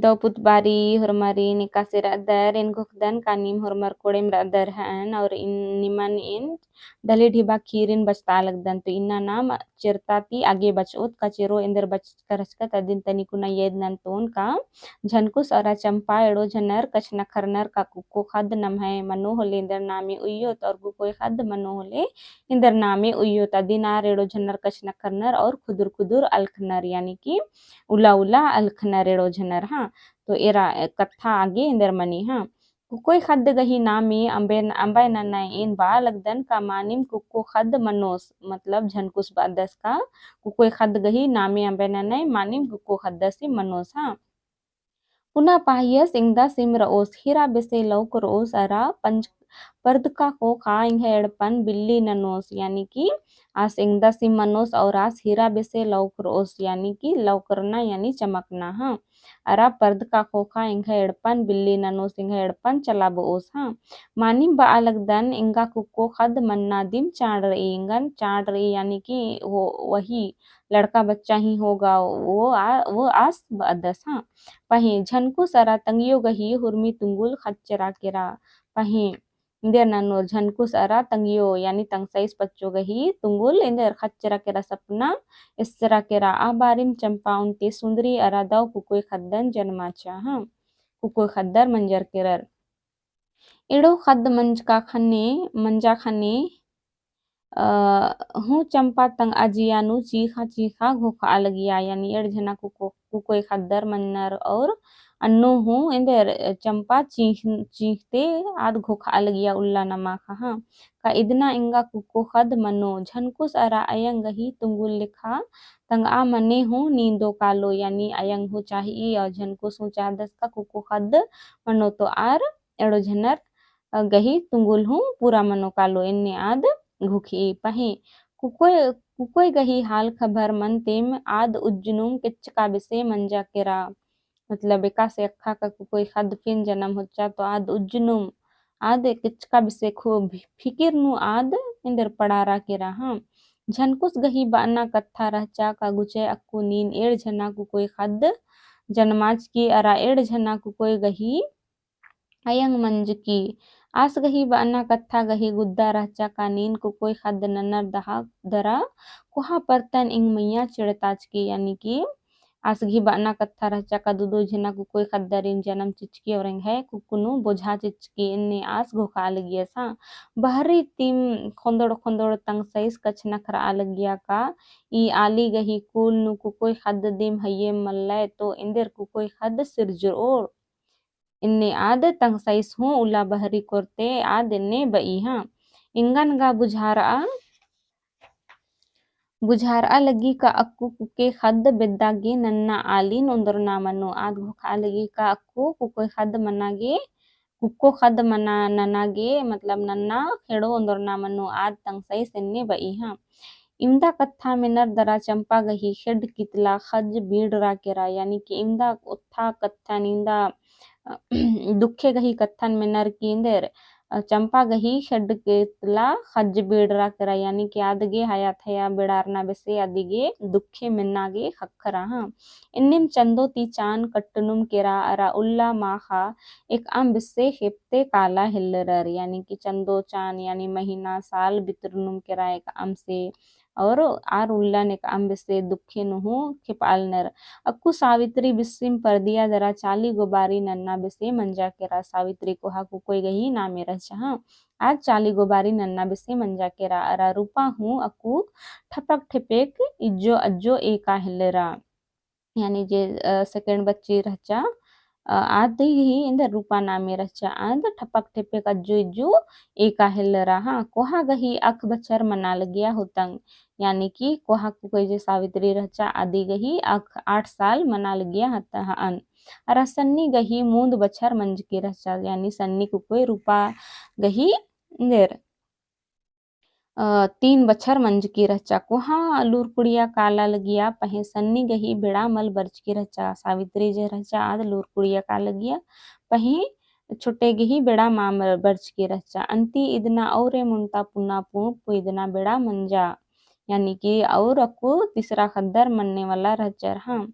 Daw putbari hormari ni kasir adar in gukdan kanim hormar kodem radar han और इन निमन इन दले ढिबा खीरिन बचता लगदन तो इन्ना नाम चिरताती आगे बचोत कचेरो इंदर बच करचका तदिन तनी कुना येद नंतोन का झनकुस अरा चंपा एड़ो झनर कछ नखरनर का कुको खद नम है मनो होले इंदर नामे उयो और कुको खद मनो होले इंदर नामे उयो तदिनार एड़ो झनर कछ नखरनर और खुदुर खुदुर अलखनर यानी कि उला उला अलखनर एड़ो झनर हाँ तो एरा कथा आगे इंदर मनी हाँ कुकोई खद गही नामी अंबे अंबाय नन्ना इन बा लगदन का मानिम कुको खद मनोस मतलब झनकुस बादस का कुकोई खद गही नामी अंबे नन्ना मानिम कुको खदसी मनोस हाँ पुन्हा पाहियस इंगदा सिम रओस हिरा बेसे लौक रोस अरा पंच पर्दका को खाएंगे एड़पन बिल्ली ननोस यानी कि आस इंगदा सिम मनोस और आस हीरा बेसे लौक रोस यानी कि लौकरना यानी चमकना हाँ अरा पर्द का खोखा इंघा एड़पन बिल्ली ननोस इंघा एड़पन चला बोस हाँ मानी बा अलगदन इंगा कुको खद मन्ना दिम चाड़ रही इंगन चाड़ रही यानी कि वो वही लड़का बच्चा ही होगा वो आस बदस हाँ पही झनकु सरा तंगियो गही हुरमी तुंगुल खच्चरा केरा पही इंदेर ननोर झनकुस अरा तंगियो यानी तंगसाइस पच्चो गही तुंगुल इंदेर खच्चरा केरा सपना इसरा केरा आबारिम चंपा उनते सुंदरी अरा दाव कुकोई खद्दन जन्माचा हाँ कुकोई खद्दर मंजर केरर इड़ो खद्द मंज का खन्ने मंजा खन्ने हूँ चंपा तंग अजियानु चीखा चीखा घोखा अलगिया यानी एड़ झना कुकोई खद्दर मन्नर और अन्नो हूँ इंदर चंपा चीखते आद घोखा अलगिया उल्ला नमा हाँ का इदना इंगा कुको खद मनो झनकुस अरा अयंग ही तुंगुल लिखा तंग आ मने हूँ नींदो कालो यानी अयंग हो चाहिए और झनकुस हूँ चाहदस का कुको खद मनो तो आर एड़ो झनर गही तुंगुल हूँ पूरा मनो कालो इन्ने आद घुखी पही कुकोय कुकोय गही हाल खबर मन तेम आद उज्जनुम किच्चका बिसे मंजा केरा मतलब एका से अक्खा का कुकोय खद फिन जन्म होचा तो आद उज्जनुम आद किच्चका बिसे खूब फिकिर नु आद इंदर पड़ारा केरा हाँ झनकुस गही बाना कत्था रहचा का गुचे अक्कू नीन एड़ झना कुकोय खद जन्माच की अरा एड़ झना कुकोय गही अयंग मंज की आस गही बाना कत्था गही गुद्दा रहचा कानीन कुकोई खद नन्नर दहा दरा कुहा परतन इंग मैया चिड़ताच की यानी कि आस घी बाना कत्था रहचा का दुदो झना कुकोई खद्दरिन जन्म चिचकी और है कुकुनु बोझा चिचकी इन्ने आस घोखा अलगिया सा बहरी तिम खोंदोड़ खोंदोड़ तंग सईस कछ नखरा अलगिया का ई आली गही कुल नु कुकोई खद दिम हये मल्लै तो इंदेर कुकोई खद सिरजोड़ इन्ने आद तंगसाइस हूँ उला बहरी कोरते आद इन्ने बई हाँ इंगन गा बुझारा लगी का अक्कू कुके खद बेद्दागे नन्ना आलीन उंदरना मनो आद घोखा लगी का अक्कू कुके खद मनागे कुको खद मना ननागे मतलब नन्ना खेड़ो उंदरना मनो आद तंगसाइस इन्ने बई हाँ इमदा कत्था में नर दरा चंपा गही खेड कितला खज बीड़ रा केरा यानी कि इमदा उत्था कत्था निंदा दुखे गही कत्थन में नर कींदेर चंपा गही खेड कितला खज बीड़ रा केरा यानी कि आदगे हया थया बिड़ारना बेसे आदिगे दुखे मिन्नागे खखरा हाँ इन्निम चंदो ती चान कट्टनुम केरा अरा उल्ला माखा एक आम बिस्से हेप्ते काला हिल्लरर यानी कि चंदो चान यानी महीना साल बितरनुम केरा एक आम से और आर उल्लन एक आम बिस्से दुखे नुहु खिपालनर अक्कू सावित्री बिस्सिम परदिया जरा चाली गोबारी नन्ना बिसे मंजा केरा सावित्री को हाकू कोई गही नामे रह हाँ आज चाली गोबारी नन्ना बिसे मंजा केरा अरा रूपा हूँ अक्कू ठपक ठेपेक इज्जो अज्जो एका हिल्लरा यानी जे सेकंड बच्ची रहचा आद ही इंदर रूपा नामे रहचा आद ठपक ठेपेक अज्जो इज्जो एका हिल्लरा हाँ कोहा गही अख बचर मना लगिया होतंग यानी कि कोहा को कोई जे सावित्री रहचा आदि गही अख 8 साल मना लगिया हता अन अरा सन्नी गही मूंद बछर मंज के रहचा यानी सन्नी को कोई रूपा गही इंदर 3 बछर मंज की रहचा कोहा लूरकुड़िया काला लगिया पहे सन्नी गही बेड़ा मल बर्ज की रहचा सावित्री जे रहचा आद लूरकुड़िया का लगिया पहे छोटे गही बेड़ा माम बर्ज की रहचा अंती इदना औरे मुंता पुना पू इदना बेड़ा मंजा यानी कि और अक्को तीसरा खद्दर मनने वाला रहचर हाँ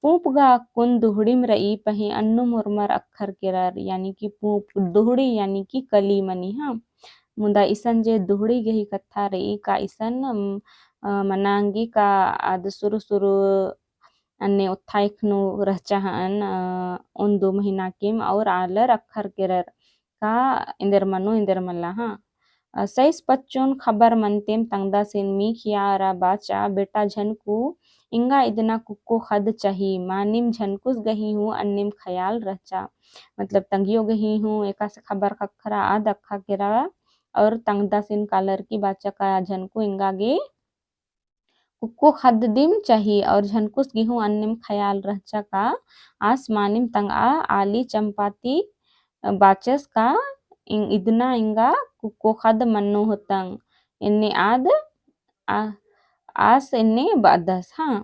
पूपगा कुन दुहड़ीम रई पही अन्नु मुरमर अक्खर केरार यानी कि पूप दुहड़ी यानी कि कली मनी हाँ मुदा इसन जे दुहड़ी गेही कत्था रई का इसन मनांगी का आद सुरु सुरु अन्ने उत्थाइखनु रहचाहन उन 2 महीना किम और आलर अक्खर केरर का इंदर मनु इंदर मल्ला हाँ सैस पच्चून खबर मनतेम तंगदा सेन मी खियारा बाचा बेटा झनकू इंगा इदना कुक्को खद चाही मानिम झनकुस गही हूँ अन्निम ख्याल रचा मतलब तंगियो गही हूँ एका से खबर खखरा आद अक्खा केरा और तंगदा सेन कालर की बाचा का झनकू इंगा गे कुक्को खद्दिम चाही और झनकुस गेहूं अन्निम ख्याल रहचा का आसमानिम तंगा आली चंपाती बाचस का इदना इंगा कुक्को खद मन्नो होतंग इन्ने आद आ- आस इन्ने बादस हाँ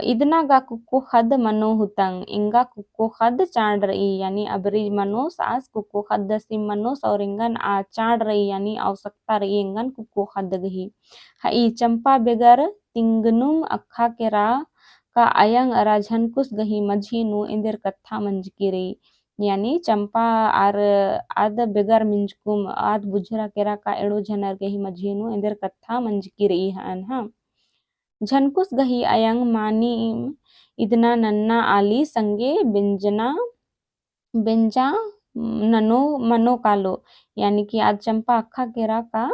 इदना गा कुक्को खद मनो हुतंग इंगा कुक्को खद चांड रही यानी अबरी मनोस आस कुक्को खद दसिम मनोस और इंगन आ चांड रही यानी आवश्यकता रही इंगन कुक्को खद गही हई चंपा बेगर तिंगनुम अक्खा केरा का अयंग अराझन कुस गही मझीनु इंदिर कत्था मंजकी रही यानी चंपा आर आद बेगर मिंजकुम आद बुझरा केरा का एड़ो झनर गही मझीनु इंदिर कत्था मंजकी रही हन हाँ झनकुस गही अयंग मानीम इदना नन्ना आली संगे बिंजा ननो मनो कालो यानी कि आज चंपा अक्खा केरा का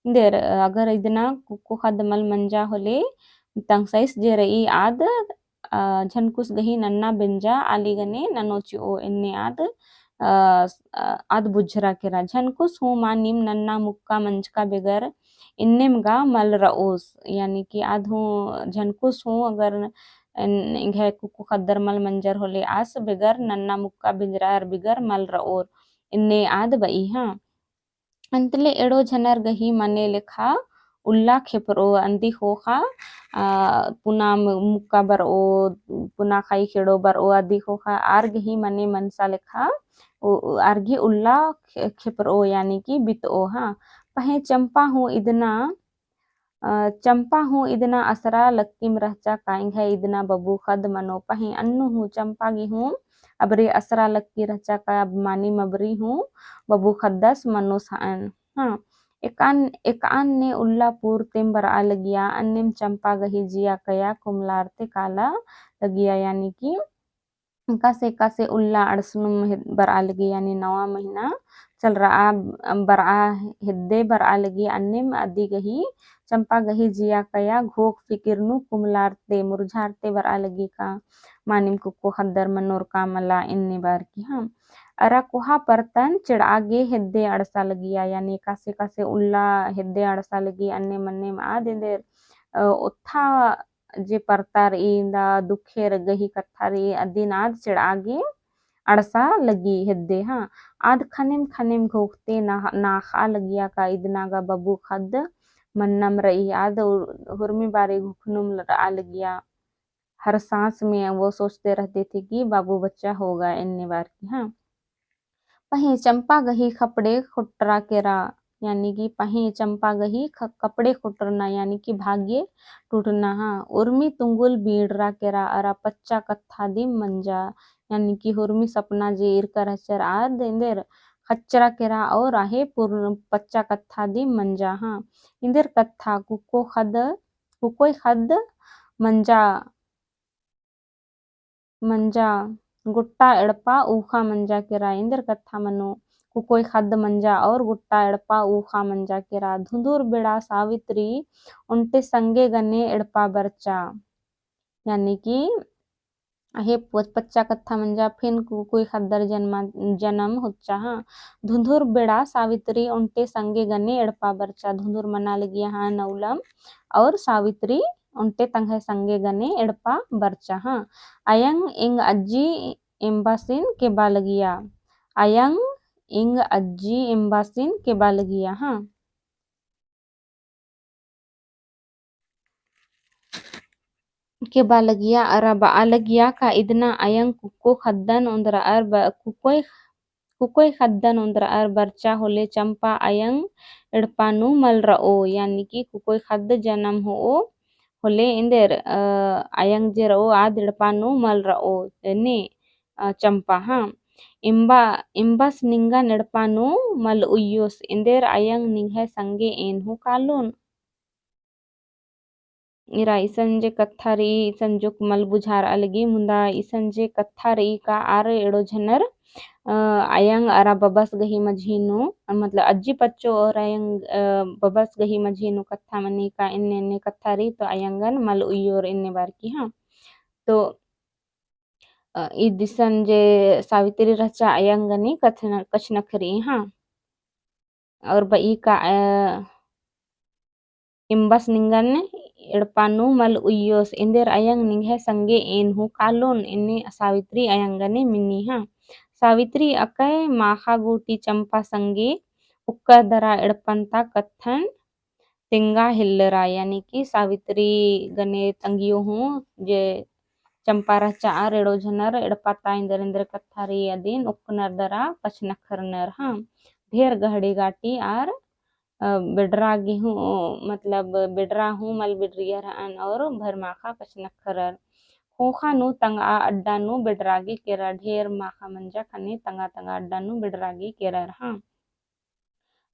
देर अगर इदना कुको खदमल मंजा होले तंगसाइस जे रई आद झनकुस गही नन्ना बिंजा आली गने ननोची ओ इन्ने आद बुझरा केरा झनकुस हूँ मानिम नन्ना मुक्का मंजका बेगर इन्नेम गा मल रओस यानी कि आद हूँ झनकुस हूँ अगर इंघे कुकु खद्दर मल मंजर होले आस बेगर नन्ना मुक्का बिंजरार बिगर मल रओर इन्ने आद बई हाँ अंतले एड़ो झनर गही मने लेखा उल्ला खेपरो अंदी होखा पुना मुक्का बर ओ पुना खाई खेड़ो बर ओ आदि होखा आर गही मने मनसा लेखा आरगी उल्ला खेपरो यानी कि बित ओ हाँ पहे चंपा हूँ इदना असरा लक्कीम रहचा काइंग है इदना बबू खद मनो पही अन्नु हूँ चंपा गी हूँ अबरी असरा लक्की रहचा का अब मानी मबरी हूँ बबू खद्दस मनो सान हाँ एकान ने उल्लापुर तेम्बर आ लगिया अन्निम चंपा गही जिया कया कुमलारते काला लगिया यानी कि कासे कासे उल्ला अड़सनुम बरआ लगी यानी 9वां महीना चल रहा बरआ हिद्दे बरआ लगी अन्निम अद्दी गही चंपा गही जिया कया घोक फिकिरनु कुमलारते मुरझारते बरआ लगी का मानिम कुको खद्दर मनोर कामला इन्ने बार की हाँ अरा कुहा परतन चिड़ागे हिद्दे अड़सा लगिया यानी कासे कासे उल्ला हिद्दे अड़सा लगी अन्ने मन्ने में आ दे उत्था जे परतार इंदा दुखेर गही कत्थारी अदिनाद चिड़ागे अड़सा लगी हिद्दे हाँ आद खनिम खनिम घोखते नाखा लगिया का इदनागा बबू खद मन्नम रही आद हुर्मी बारे घुखनुम आ लगिया हर सांस में वो सोचते रहते थे कि बाबू बच्चा होगा इन्ने बार की हाँ पही चंपा गही खपड़े खुटरा केरा यानी कि पही चंपा गही कपड़े खुटरना यानी कि भाग्य टूटना हाँ उर्मी तुंगुल बीड़रा केरा अरा पच्चा कत्था दिम मंजा यानी कि हुर्मी सपना जे इरकर हचर आ देंदेर खच्चरा केरा और आहे पूर्ण पच्चा कत्था दिम मंजा हाँ इंदेर कत्था कुकोई खद मंजा मंजा गुट्टा एड़पा ऊखा मंजा केरा इंदर कत्था मनो कुकोई खद मंजा और गुट्टा एड़पा ऊखा मंजा केरा धुंधुर बेड़ा सावित्री उनटे संगे गने एड़पा बरचा यानी कि हे पच्चा कत्था मंजा फिन कुकोई खद्दर जन्म होच्चा हाँ धुंधुर बेड़ा सावित्री उनटे संगे गने एड़पा बरचा धुंधुर मना लगी हाँ नौलम और सावित्री उनटे तंगे संगे गने एड़पा बरचा हाँ अयंग इंग अज्जी एम्बासिन के बालगिया अयंग इंग अज्जी एम्बासिन के बालगिया हाँ के बालगिया अरा बालगिया का इदना अयंग कुको खद्दन उंदरा कुकोई खद्दन उंदरा बरचा होले चंपा अयंग एड़पानु मल रओ यानी कि कुकोई खद्द जन्म हो Hole inder ayang jero adidpanu mal rao ni campa ha. Imbas ningga nedpanu mal uyus inder ayang ninghe sange enhu kalun. इरा इसन जे कत्थारी इसन जोक मल बुझार अलगी मुंदा इसन जे कत्थारी का आर एड़ो झनर आयंग अरा बबस गही मझीनु मतलब अज्जी पच्चो और आयंग बबस गही मझीनु कत्था मनी का इन्ने इन्ने कत्थारी तो आयंगन मल उयोर इन्ने बार की हाँ तो ई दिसन जे सावित्री रचा आयंगनी कछ नखरी हाँ और बई का imbas ninggan edpanu mal uyos inder ayang ninghe sange enhu kalon ini Savitri ayanggane mini ha. Savitri akai maha guti campa sange ukka dara edpanta kathan तिंगा हिल्लरा यानी कि सावित्री गने तंगियो हूँ जे चंपा रचा रेड़ो झनर एड़पाता इंदर इंदर कत्थारी अदिन उक्नर दरा कछ नखरनर हाँ ढेर गहड़ी गाटी आर बेडरा गेहूँ मतलब बेडरा हूँ मल बेडरिया रहन और भर माखा कछ नखरर खोखा नु तंगा अड्डा नु बेडरागी केरा ढेर माखा मंजा खने तंगा तंगा अड्डा नु बेडरागी केरर हाँ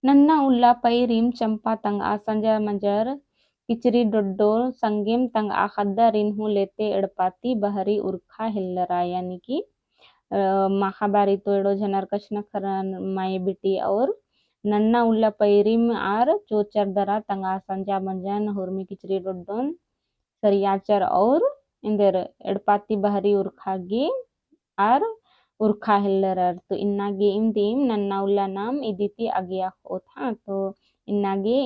नन्ना उल्ला पै रिम चंपा तंग आ संजर मंजर किचरी डोड्डो संगेम तंग आ खद्दा रिन्हू लेते एड़पाती बहरी उर्खा हिल्लरा यानी कि माखाबारी तो एड़ो झनर कछ नखरन माए बिटी और नन्ना उल्ला पैरिम आर चोचर दरा तंगा संजा मंजन हुरमी किचरी डोड्डोन सरियाचर और इंदर एड़पाती बहरी उर्खागी आर उर्खा हिल्लरर तो इन्नागे इमदीम नन्ना उल्ला नाम इदिति आगिया होता तो इन्नागे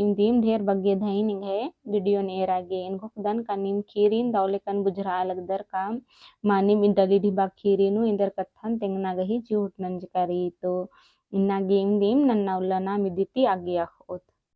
इमदीम ढेर बग्गे धैन इंगे वीडियो नेरागे इनको खुदन कनिम खीरिन दौलेकन बुझरा लगदर काम मानिम इंडली ढिबा खीरिनु इंदर कथन तेंगना गही चूट नंजकारी तो इन्नागे इमदीम नन्ना उल्ला नाम इदिति आगिया होता